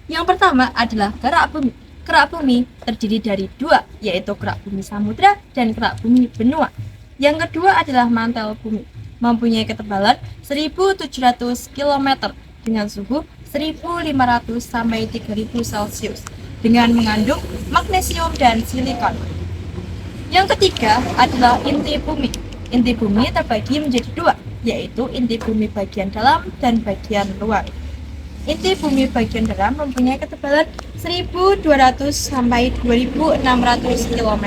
Yang pertama adalah kerak bumi. Kerak bumi terdiri dari dua, yaitu kerak bumi samudra dan kerak bumi benua. Yang kedua adalah mantel bumi, mempunyai ketebalan 1.700 km dengan suhu 1.500 sampai 3.000 Celcius dengan mengandung magnesium dan silikon. Yang ketiga adalah inti bumi. Inti bumi terbagi menjadi dua, yaitu inti bumi bagian dalam dan bagian luar. Inti bumi bagian dalam mempunyai ketebalan 1.200 sampai 2.600 km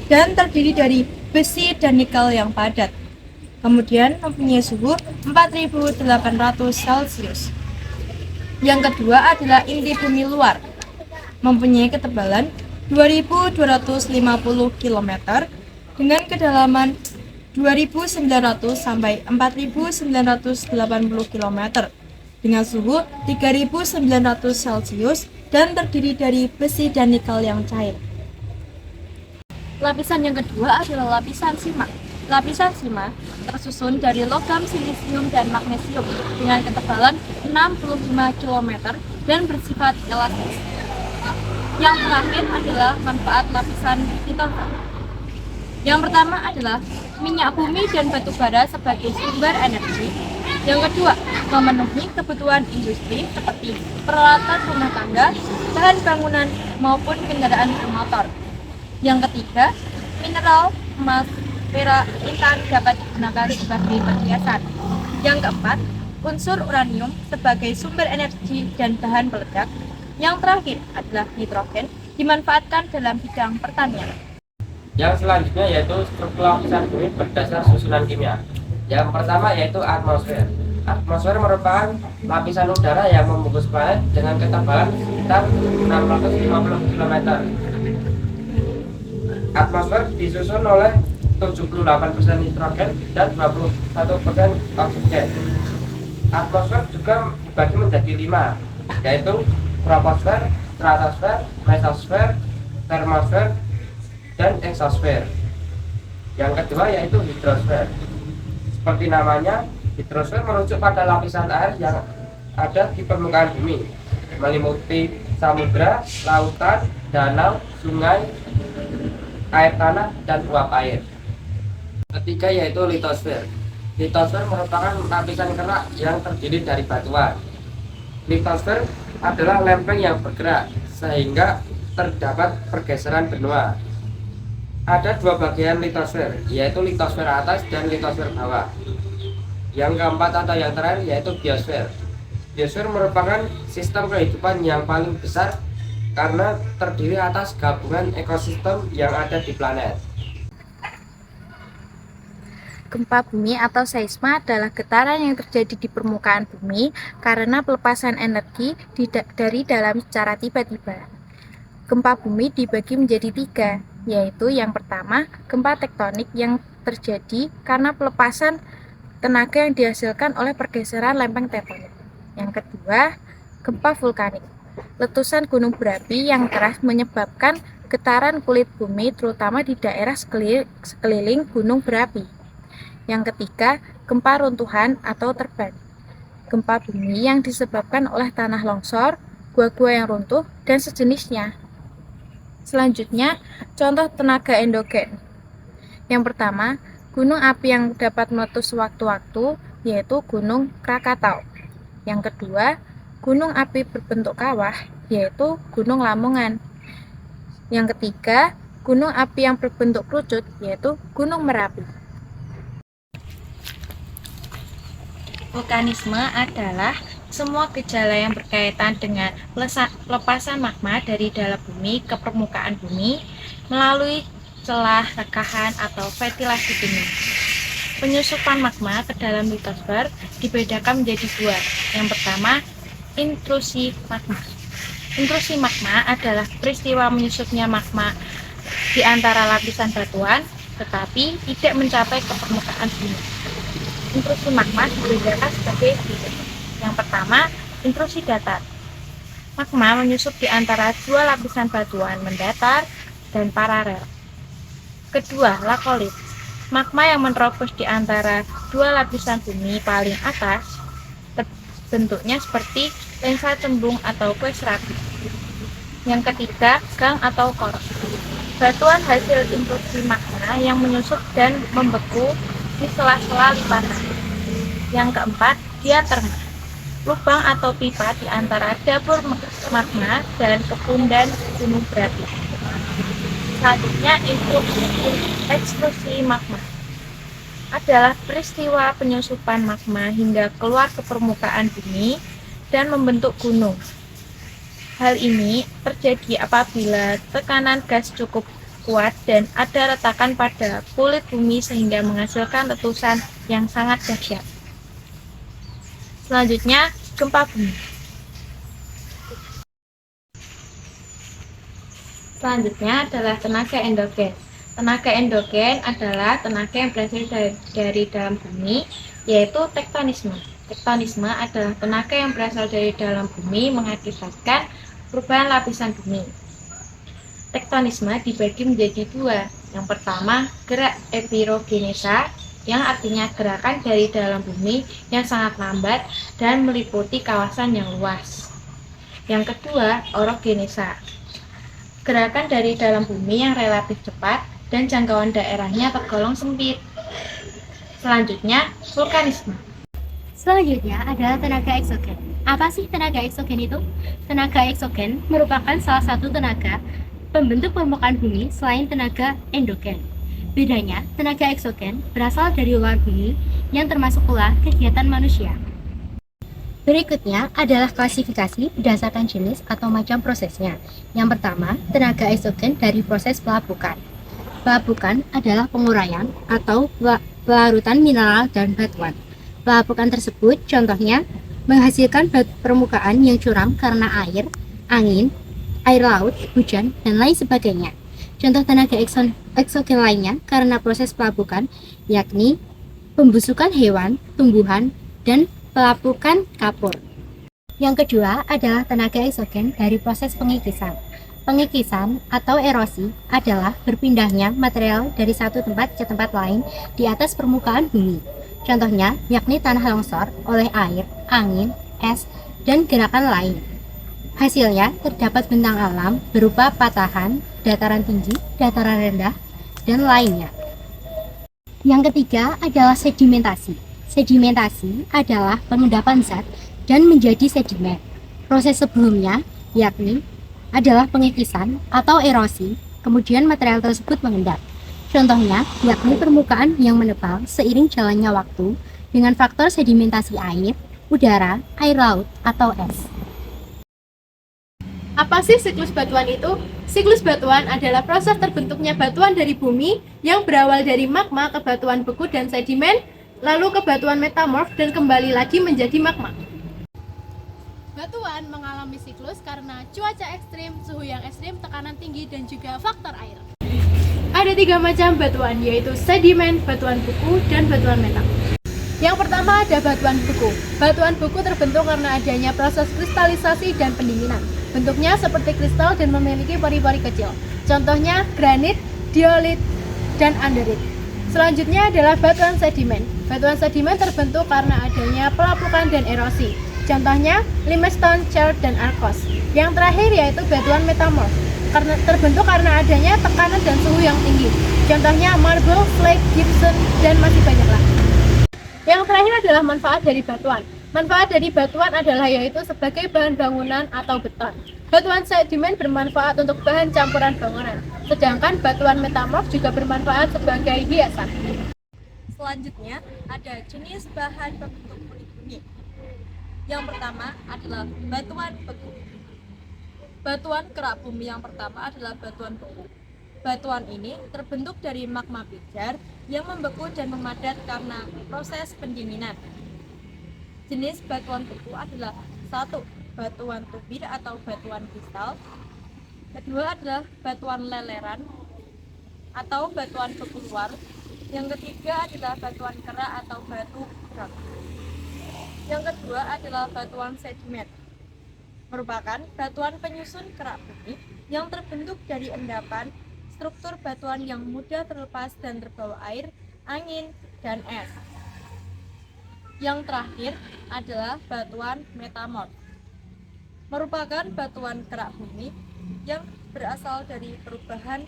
dan terdiri dari besi dan nikel yang padat. Kemudian mempunyai suhu 4.800 Celcius. Yang kedua adalah inti bumi luar, mempunyai ketebalan 2.250 km dengan kedalaman 2.900 sampai 4.980 km dengan suhu 3.900 Celcius dan terdiri dari besi dan nikel yang cair. Lapisan yang kedua adalah lapisan sima. Lapisan sima tersusun dari logam silisium dan magnesium dengan ketebalan 65 km dan bersifat elastis. Yang terakhir adalah manfaat lapisan litosfer. Yang pertama adalah minyak bumi dan batu bara sebagai sumber energi. Yang kedua, memenuhi kebutuhan industri seperti peralatan rumah tangga, bahan bangunan, maupun kendaraan bermotor. Yang ketiga, mineral, emas, perak, intan dapat digunakan sebagai perhiasan. Yang keempat, unsur uranium sebagai sumber energi dan bahan peledak. Yang terakhir adalah nitrogen, dimanfaatkan dalam bidang pertanian. Yang selanjutnya yaitu struktur lapisan bumi berdasar susunan kimia. Yang pertama yaitu atmosfer. Atmosfer merupakan lapisan udara yang membungkus planet dengan ketebalan sekitar 650 km. Atmosfer disusun oleh 78% nitrogen dan 21% oksigen. Atmosfer juga dibagi menjadi 5, yaitu troposfer, stratosfer, mesosfer, termosfer, dan eksosfer. Yang kedua yaitu hidrosfer. Seperti namanya, hidrosfer merujuk pada lapisan air yang ada di permukaan bumi, meliputi samudra, lautan, danau, sungai, air tanah, dan uap air. Ketiga yaitu litosfer. Litosfer merupakan lapisan kerak yang terdiri dari batuan. Litosfer adalah lempeng yang bergerak sehingga terdapat pergeseran benua. Ada dua bagian litosfer, yaitu litosfer atas dan litosfer bawah. Yang keempat atau yang terakhir yaitu biosfer. Biosfer merupakan sistem kehidupan yang paling besar karena terdiri atas gabungan ekosistem yang ada di planet. Gempa bumi atau seisma adalah getaran yang terjadi di permukaan bumi karena pelepasan energi dari dalam secara tiba-tiba. Gempa bumi dibagi menjadi 3, yaitu yang pertama, gempa tektonik yang terjadi karena pelepasan tenaga yang dihasilkan oleh pergeseran lempeng tektonik. Yang kedua, gempa vulkanik. Letusan gunung berapi yang keras menyebabkan getaran kulit bumi terutama di daerah sekeliling gunung berapi. Yang ketiga, gempa runtuhan atau terban. Gempa bumi yang disebabkan oleh tanah longsor, gua-gua yang runtuh, dan sejenisnya. Selanjutnya, contoh tenaga endogen. Yang pertama, gunung api yang dapat meletus sewaktu-waktu, yaitu Gunung Krakatau. Yang kedua, gunung api berbentuk kawah, yaitu Gunung Lamongan. Yang ketiga, gunung api yang berbentuk kerucut, yaitu Gunung Merapi. Vulkanisme adalah semua gejala yang berkaitan dengan pelepasan magma dari dalam bumi ke permukaan bumi melalui celah rekahan atau ventilasi bumi. Penyusupan magma ke dalam litosfer dibedakan menjadi 2. Yang pertama, intrusi magma. Intrusi magma adalah peristiwa menyusupnya magma di antara lapisan batuan, tetapi tidak mencapai ke permukaan bumi. Intrusi magma dibedakan sebagai berikut. Yang pertama, intrusi datar. Magma menyusup di antara dua lapisan batuan mendatar dan paralel. Kedua, lakolit. Magma yang menerobos di antara dua lapisan bumi paling atas bentuknya seperti lensa cembung atau kue serabi. Yang ketiga, gang atau korok. Batuan hasil intrusi magma yang menyusup dan membeku di sela-sela lipatan. Yang keempat, diaterma. Lubang atau pipa di antara dapur magma dan kepundan gunung berapi. Selanjutnya, ekstrusi magma adalah peristiwa penyusupan magma hingga keluar ke permukaan bumi dan membentuk gunung. Hal ini terjadi apabila tekanan gas cukup kuat dan ada retakan pada kulit bumi sehingga menghasilkan letusan yang sangat dahsyat. Selanjutnya, gempa bumi. Selanjutnya adalah tenaga endogen. Tenaga endogen adalah tenaga yang berasal dari dalam bumi, yaitu tektonisme. Tektonisme adalah tenaga yang berasal dari dalam bumi mengakibatkan perubahan lapisan bumi. Tektonisme dibagi menjadi dua. Yang pertama, gerak epirogenesa, yang artinya gerakan dari dalam bumi yang sangat lambat dan meliputi kawasan yang luas. Yang kedua, orogenesa, gerakan dari dalam bumi yang relatif cepat dan jangkauan daerahnya tergolong sempit. Selanjutnya, vulkanisme. Selanjutnya adalah tenaga eksogen. Apa sih tenaga eksogen itu? Tenaga eksogen merupakan salah satu tenaga pembentuk permukaan bumi selain tenaga endogen. Bedanya, tenaga eksogen berasal dari luar bumi yang termasuk pula kegiatan manusia. Berikutnya adalah klasifikasi berdasarkan jenis atau macam prosesnya. Yang pertama, tenaga eksogen dari proses pelapukan. Pelapukan adalah penguraian atau pelarutan mineral dan batuan. Pelapukan tersebut contohnya menghasilkan permukaan yang curam karena air, angin, air laut, hujan, dan lain sebagainya. Contoh tenaga eksogen lainnya karena proses pelapukan yakni pembusukan hewan, tumbuhan, dan pelapukan kapur. Yang kedua adalah tenaga eksogen dari proses pengikisan. Pengikisan atau erosi adalah berpindahnya material dari satu tempat ke tempat lain di atas permukaan bumi. Contohnya yakni tanah longsor oleh air, angin, es, dan gerakan lain. Hasilnya terdapat bentang alam berupa patahan, dataran tinggi, dataran rendah, dan lainnya. Yang ketiga adalah sedimentasi. Sedimentasi adalah pengendapan zat dan menjadi sedimen. Proses sebelumnya yakni adalah pengikisan atau erosi, kemudian material tersebut mengendap. Contohnya yakni permukaan yang menebal seiring jalannya waktu dengan faktor sedimentasi air, udara, air laut, atau es. Apa sih siklus batuan itu? Siklus batuan adalah proses terbentuknya batuan dari bumi yang berawal dari magma ke batuan beku dan sedimen, lalu ke batuan metamorf dan kembali lagi menjadi magma. Batuan mengalami siklus karena cuaca ekstrim, suhu yang ekstrim, tekanan tinggi, dan juga faktor air. Ada 3 macam batuan, yaitu sedimen, batuan beku, dan batuan metamorf. Yang pertama ada batuan beku. Batuan beku terbentuk karena adanya proses kristalisasi dan pendinginan. Bentuknya seperti kristal dan memiliki pori-pori kecil. Contohnya granit, diolit, dan anderit. Selanjutnya adalah batuan sedimen. Batuan sedimen terbentuk karena adanya pelapukan dan erosi. Contohnya limestone, chert, dan arkos. Yang terakhir yaitu batuan metamorf. Terbentuk karena adanya tekanan dan suhu yang tinggi. Contohnya marble, flake, gypsum, dan masih banyak lagi. Yang terakhir adalah manfaat dari batuan. Manfaat dari batuan adalah yaitu sebagai bahan bangunan atau beton. Batuan sedimen bermanfaat untuk bahan campuran bangunan, sedangkan batuan metamorf juga bermanfaat sebagai hiasan. Selanjutnya ada jenis bahan pembentuk kulit bumi. Yang pertama adalah batuan beku. Batuan kerak bumi yang pertama adalah batuan beku. Batuan ini terbentuk dari magma pijar yang membeku dan memadat karena proses pendinginan. Jenis batuan beku adalah 1. Batuan tubir atau batuan kristal. Kedua adalah batuan leleran atau batuan beku luar. Yang ketiga adalah batuan kerak atau batu kerak. Yang kedua adalah batuan sedimen, merupakan batuan penyusun kerak bumi yang terbentuk dari endapan struktur batuan yang mudah terlepas dan terbawa air, angin, dan es. Yang terakhir adalah batuan metamorf. Merupakan batuan kerak bumi yang berasal dari perubahan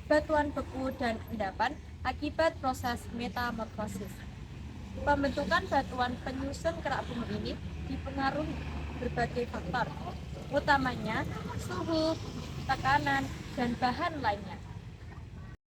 batuan beku dan endapan akibat proses metamorfosis. Pembentukan batuan penyusun kerak bumi ini dipengaruhi berbagai faktor, utamanya suhu, tekanan, dan bahan lainnya.